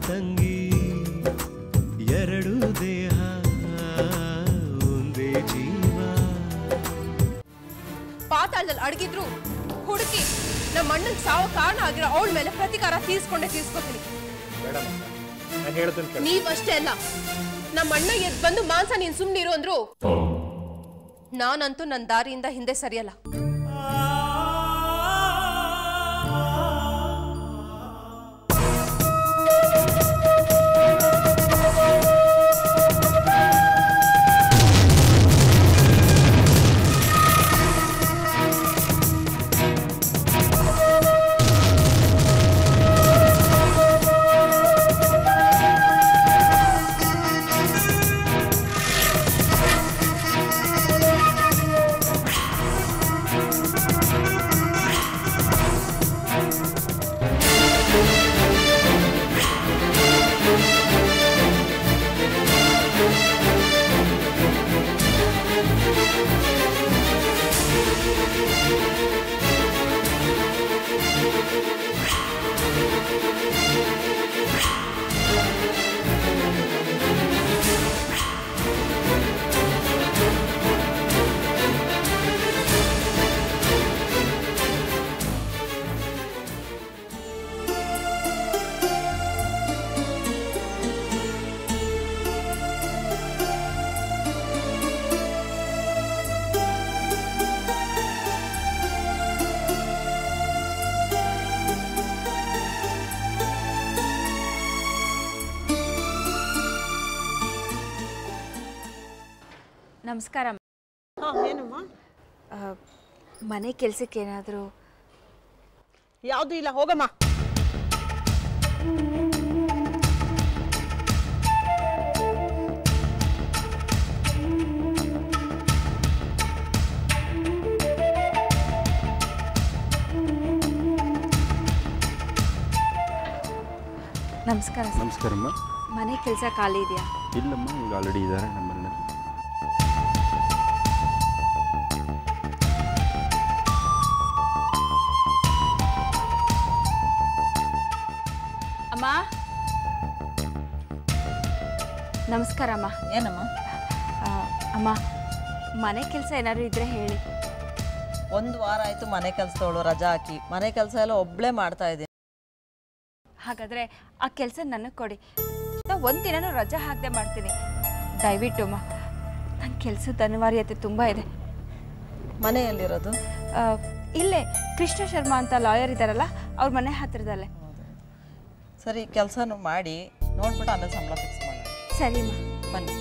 ತಂಗಿ ಎರಡು ದೇಹ ಒಂದೇ ಜೀವ. ಪಾತಾಳದಲ್ಲಿ ಅಡಗಿದ್ರು ಹುಡುಕಿ ನಮ್ಮ ಅಣ್ಣನ ಸಾವು ಕಾರಣ ಆಗಿರೋ ಅವಳ ಮೇಲೆ ಪ್ರತಿಕಾರ ತೀರ್ಸ್ಕೊತೀನಿ. ನೀವಷ್ಟೇ ಅಲ್ಲ, ನಮ್ಮ ಅಣ್ಣ ಎದ್ದು ಬಂದು ಮಾಂಸ ನೀನ್ ಸುಮ್ನಿರು ಅಂದ್ರು ನಾನಂತೂ ನನ್ನ ದಾರಿಯಿಂದ ಹಿಂದೆ ಸರಿಯಲ್ಲ. ನಮಸ್ಕಾರ. ಏನಮ್ಮ? ಮನೆ ಕೆಲಸಕ್ಕೆ ಏನಾದರೂ? ಯಾವುದು ಇಲ್ಲ, ಹೋಗಮ್ಮ. ನಮಸ್ಕಾರ. ನಮಸ್ಕಾರಮ್ಮ. ಮನೆ ಕೆಲಸ ಖಾಲಿ ಇದೆಯಾ? ಇಲ್ಲಮ್ಮ, ಈಗ ಆಲ್ರೆಡಿ ಇದ್ದಾರೆ ನಮ್ಮಲ್ಲಿ. ಅಮ್ಮ ನಮಸ್ಕಾರ. ಅಮ್ಮ. ಏನಮ್ಮ? ಅಮ್ಮ, ಮನೆ ಕೆಲಸ ಏನಾದ್ರು ಇದ್ರೆ ಹೇಳಿ. ಒಂದು ವಾರ ಆಯ್ತು ಮನೆ ಕೆಲಸದವಳು ರಜಾ ಹಾಕಿ. ಮನೆ ಕೆಲಸ ಎಲ್ಲ ಒಬ್ಳೆ ಮಾಡ್ತಾ ಇದ್ದೀನಿ. ಹಾಗಾದ್ರೆ ಆ ಕೆಲಸ ನನಗೆ ಕೊಡಿ. ನಾನು ಒಂದಿನೂ ರಜಾ ಹಾಕದೆ ಮಾಡ್ತೀನಿ. ದಯವಿಟ್ಟು ಅಮ್ಮ, ನನ್ನ ಕೆಲಸದ ಅನಿವಾರ್ಯತೆ ತುಂಬ ಇದೆ. ಮನೆಯಲ್ಲಿರೋದು? ಇಲ್ಲೇ ಕೃಷ್ಣ ಶರ್ಮಾ ಅಂತ ಲಾಯರ್ ಇದ್ದಾರಲ್ಲ, ಅವ್ರ ಮನೆ ಹತ್ತಿರದಲ್ಲೇ. ಸರಿ, ಕೆಲಸನೂ ಮಾಡಿ ನೋಡ್ಬಿಟ್ಟು ಆಮೇಲೆ ಸಂಬಳ ಫಿಕ್ಸ್ ಮಾಡೋಣ. ಸರಿ ಅಮ್ಮ, ಬನ್ನಿ.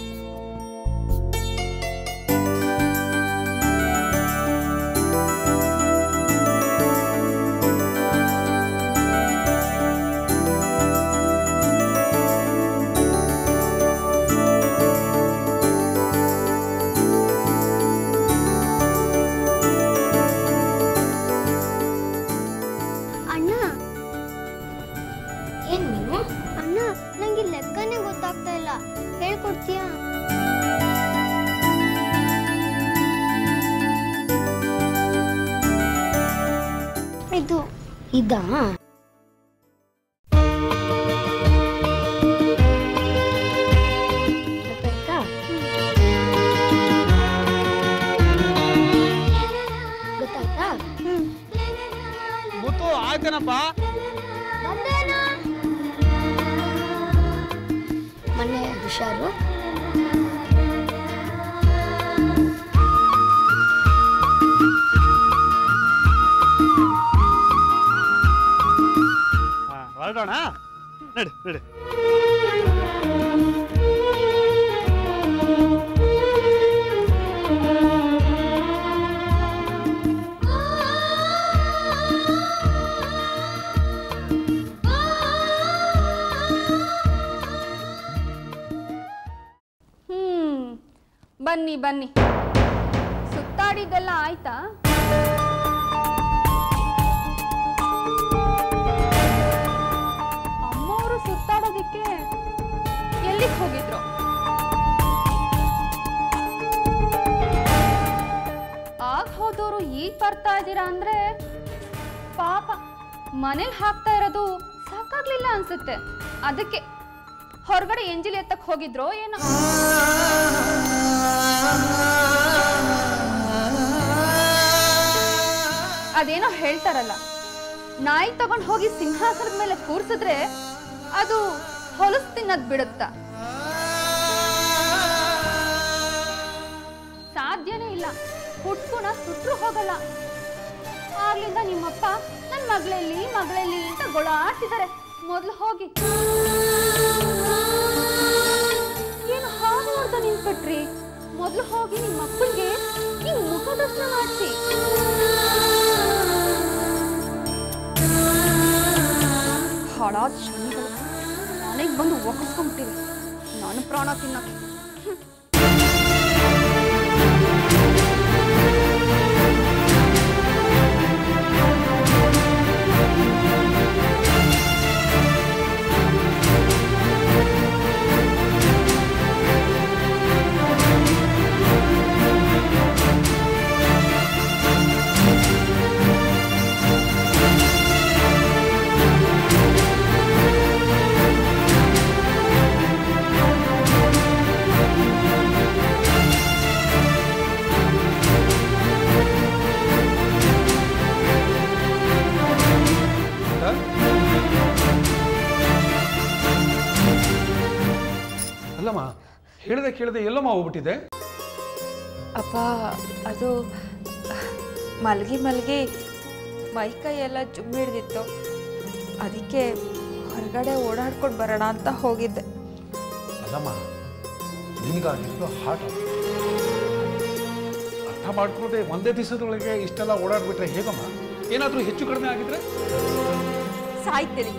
ಇದಾ? ಗೊತ್ತಾಯ್ತಾ? ಮುತ್ತು ಆಯ್ತೇನಪ್ಪ? ಮನೆ ಹುಷಾರು. ಹೊರಡೋಣ, ನಡಿ ನಡಿ. ಬನ್ನಿ ಬನ್ನಿ, ಸುತ್ತಾಡಿದ್ದೆಲ್ಲ ಆಯ್ತಾ? ಅಮ್ಮವರು ಸುತ್ತಾಡೋದಿಕ್ಕೆ ಎಲ್ಲಿಗೆ ಹೋಗಿದ್ರು? ಆಗ ಹೋದವರು ಈಗ ಬರ್ತಾ ಇದ್ದೀರಾ ಅಂದ್ರೆ ಪಾಪ ಮನೇಲಿ ಹಾಕ್ತಾ ಇರೋದು ಸಾಕಾಗಿ ಆಗ್ಲಿಲ್ಲ ಅನ್ಸುತ್ತೆ. ಅದಕ್ಕೆ ಹೊರಗಡೆ ಎಂಜಿಲ್ ಎತ್ತಕ್ ಹೋಗಿದ್ರೋ ಏನೋ. ಅದೇನೋ ಹೇಳ್ತಾರಲ್ಲ, ನಾಯಿ ತಗೊಂಡ್ ಹೋಗಿ ಸಿಂಹಾಸನದ ಮೇಲೆ ಕೂರ್ಸಿದ್ರೆ ಅದು ಹೊಲಸು ತಿನ್ನದ್ ಬಿಡುತ್ತ. ಸಾಧ್ಯನೇ ಇಲ್ಲ. ಹುಟ್ಗುಣ ಸುಟ್ರು ಹೋಗಲ್ಲ. ಆಗ್ಲಿಂದ ನಿಮ್ಮಪ್ಪ ನನ್ ಮಗಳಲ್ಲಿ ಅಂತ ಗೊಳಾಡ್ತಿದ್ದಾರೆ. ಮೊದ್ಲು ಹೋಗಿ. ಏನು ಹಾಗೆ ನೋಡ್ತಾ ನಿಂತ್ಬಿಟ್ರಿ? ಮೊದ್ಲು ಹೋಗಿ ನಿಮ್ಮ ಅಪ್ಪನಿಗೆ ನೀವು ಮುಖ ದರ್ಶನ ಮಾಡಿಸಿ. ಹಾಳಾದ ಶನಿಗಳು ನನಗೆ ಬಂದು ಒಕ್ಕಸ್ಕೊಂಡ್ಬಿಟ್ಟಿವೆ. ನಾನು ಪ್ರಾಣ ತಿನ್ನಕ್ಕೆ. ಅಲ್ಲಮ್ಮ, ಕೇಳದೆ ಎಲ್ಲಮ್ಮ ಹೋಗ್ಬಿಟ್ಟಿದೆ? ಅಪ್ಪ, ಅದು ಮಲಗಿ ಮೈಕೈ ಎಲ್ಲ ಜುಮ್ಮಿ ಹಿಡ್ದಿತ್ತು. ಅದಕ್ಕೆ ಹೊರಗಡೆ ಓಡಾಡ್ಕೊಂಡು ಬರೋಣ ಅಂತ ಹೋಗಿದ್ದೆ. ಅಲ್ಲಮ್ಮ, ನಿನಗಾಗಿದ್ದು ಹಾರ್ಟ್ ಅರ್ಥ ಮಾಡ್ಕೊಳ್ಳದೆ ಒಂದೇ ದಿವಸದೊಳಗೆ ಇಷ್ಟೆಲ್ಲ ಓಡಾಡ್ಬಿಟ್ರೆ ಹೇಗಮ್ಮ? ಏನಾದರೂ ಹೆಚ್ಚು ಕಡಿಮೆ ಆಗಿದ್ರೆ ಸಾಯ್ತೀನಿ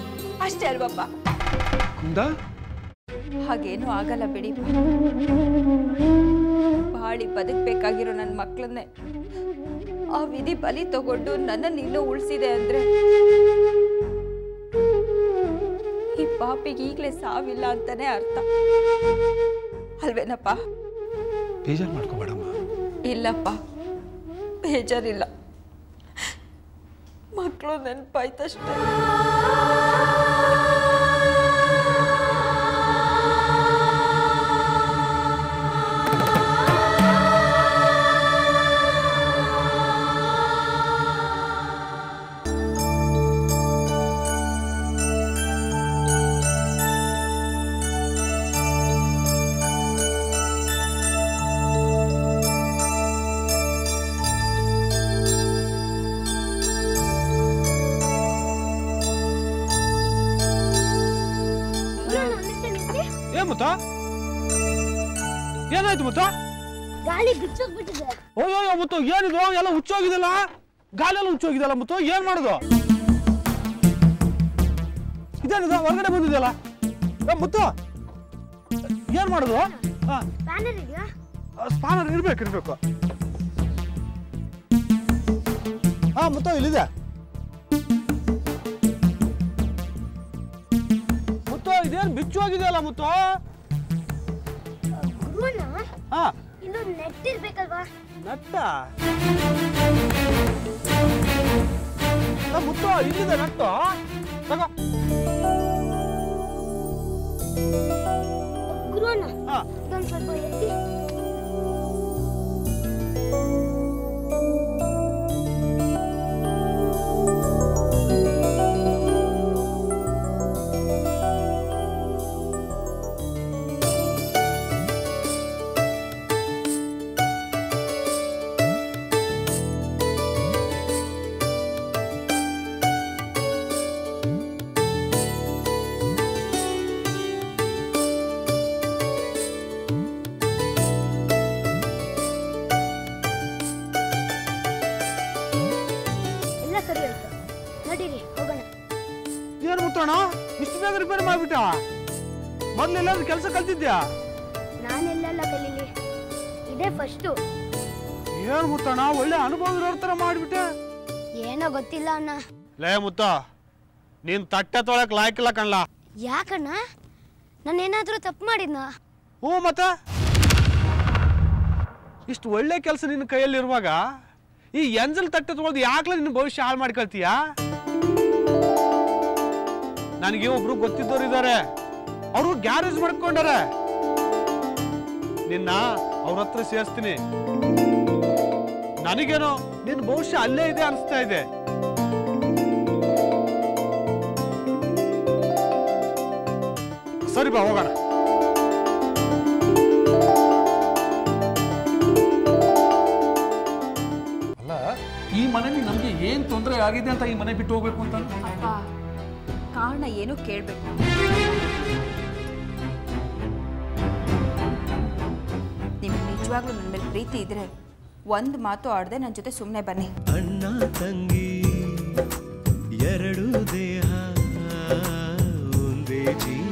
ಅಷ್ಟೇ ಅಲ್ವಪ್ಪ? ಕುಂದ, ಹಾಗೇನೂ ಆಗಲ್ಲ ಬಿಡಿ. ಬಾಳಿ ಬದುಕಬೇಕಾಗಿರೋ ನನ್ನ ಮಕ್ಕಳನ್ನೇ ಆ ವಿಧಿ ಬಲಿ ತಗೊಂಡು ನನ್ನನ್ನು ಇನ್ನೂ ಉಳಿಸಿದೆ ಅಂದ್ರೆ ಈ ಪಾಪಿಗೆ ಈಗಲೇ ಸಾವಿಲ್ಲ ಅಂತಾನೆ ಅರ್ಥ ಅಲ್ವೇನಪ್ಪ? ಬೇಜಾರು ಮಾಡ್ಕೋಬೇಡಮ್ಮ. ಇಲ್ಲಪ್ಪ, ಬೇಜಾರಿಲ್ಲ. ಮಕ್ಕಳು ನೆನಪಾಯ್ತಷ್ಟೇ. ಏನಾಯ್ತು ಮುತ್ತ? ಗಾಳಿ ಬಿಚ್ಚೋಗ್ಬಿಟ್ಟಿದೆ. ಓಯೋ ಮುತ್ತು, ಏನಿದು? ಎಲ್ಲ ಹುಚ್ಚೋಗಿದಲ್ಲ, ಗಾಳಿ ಎಲ್ಲ ಹುಚ್ಚೋಗಿದಲ್ಲ ಮುತ್ತು. ಏನ್ ಮಾಡುದು? ಇದೇನಿದು ಹೊರಗಡೆ ಬಂದಿದೆಯಲ್ಲ ಮುತ್ತು? ಏನ್ ಮಾಡುದು? ಸ್ಪಾನರ್ ಇರ್ಬೇಕು. ಹಾ ಮುತ್ತು, ಇಲ್ಲಿದೆ ಮುತ್ತು. ಇದೇನ್ ಬಿಚ್ಚು ಹೋಗಿದೆಯಲ್ಲ ಮುತ್ತು? ಹಾ, ಇನ್ನು ನೆಟ್ ಇರ್ಬೇಕಲ್ವಾ? ನಟ್ಟ ಮುತ್ತು, ಇಲ್ಲಿದೆ ನಟ್ಟು. ತಗೋ. ಗುರುವಣ್ಣ, ಹಾ, ಇದೊಂದು ಸ್ವಲ್ಪ ಎತ್ತಿ. ಇಷ್ಟು ಬೇಗ ರಿಪೇರ್ ಮಾಡ್ಬಿಟ್ಟ? ಮೊದ್ಲೆಲ್ಲಾದ್ರೂ ಕೆಲಸ ಕಲ್ತಿದ್ಯಾ? ನಾನೆಲ್ಲ ಕಲೀಲಿ, ಇದೇ ಫಸ್ಟು. ಏನ್ ಮುತ್ತಣ್ಣ, ಒಳ್ಳೆ ಅನುಭವ ಇರೋ ತರ ಮಾಡ್ಬಿಟ್ಟೆ. ಏನೋ ಗೊತ್ತಿಲ್ಲ ಅಣ್ಣ. ಲೇ ಮುತ್ತ, ನೀನ್ ತಟ್ಟೆ ತೊಳಕ್ ಲಾಯ್ಕಿಲ್ಲ ಕಣ್ಲ. ಯಾಕಣ್ಣ? ನಾನೇನಾದ್ರೂ ತಪ್ಪು ಮಾಡಿದ್ನಾ? ಹ್ಞೂ ಮತ್ತೆ, ಇಷ್ಟು ಒಳ್ಳೆ ಕೆಲಸ ನಿನ್ನ ಕೈಯಲ್ಲಿರುವಾಗ ಈ ಎಂಜಲ್ ತಟ್ಟೆ ತೊಗೊಳ್ದು ಯಾಕ್ಲ ನಿನ್ನ ಭವಿಷ್ಯ ಹಾಳು ಮಾಡ್ಕೊಳ್ತೀಯ? ನನಗೆ ಒಬ್ರು ಗೊತ್ತಿದ್ದವ್ರು ಇದ್ದಾರೆ, ಅವರು ಗ್ಯಾರೇಜ್ ಮಾಡ್ಕೊಂಡಾರೆ. ನಿನ್ನ ಅವ್ರ ಹತ್ರ ಸೇರಿಸ್ತೀನಿ. ನನಗೇನೋ ನಿನ್ ಭವಿಷ್ಯ ಅಲ್ಲೇ ಇದೆ ಅನಿಸ್ತಾ ಇದೆ. ಸರಿ ಬಾ ಹೋಗೋಣ. ಅಲ್ಲ, ಈ ಮನೇಲಿ ನಮ್ಗೆ ಏನ್ ತೊಂದರೆ ಆಗಿದೆ ಅಂತ ಈ ಮನೆ ಬಿಟ್ಟು ಹೋಗ್ಬೇಕು ಅಂತ? ಅಪ್ಪ, ಕಾರಣ ಏನು ಕೇಳಬೇಕು. ನಿಮ್ಗೆ ನಿಜವಾಗ್ಲೂ ನನ್ನ ಮೇಲೆ ಪ್ರೀತಿ ಇದ್ರೆ ಒಂದು ಮಾತು ಆಡದೆ ನನ್ನ ಜೊತೆ ಸುಮ್ಮನೆ ಬನ್ನಿ. ಅಣ್ಣ ತಂಗಿ ಎರಡು ದೇಹ ಒಂದೇ ಜೀವ.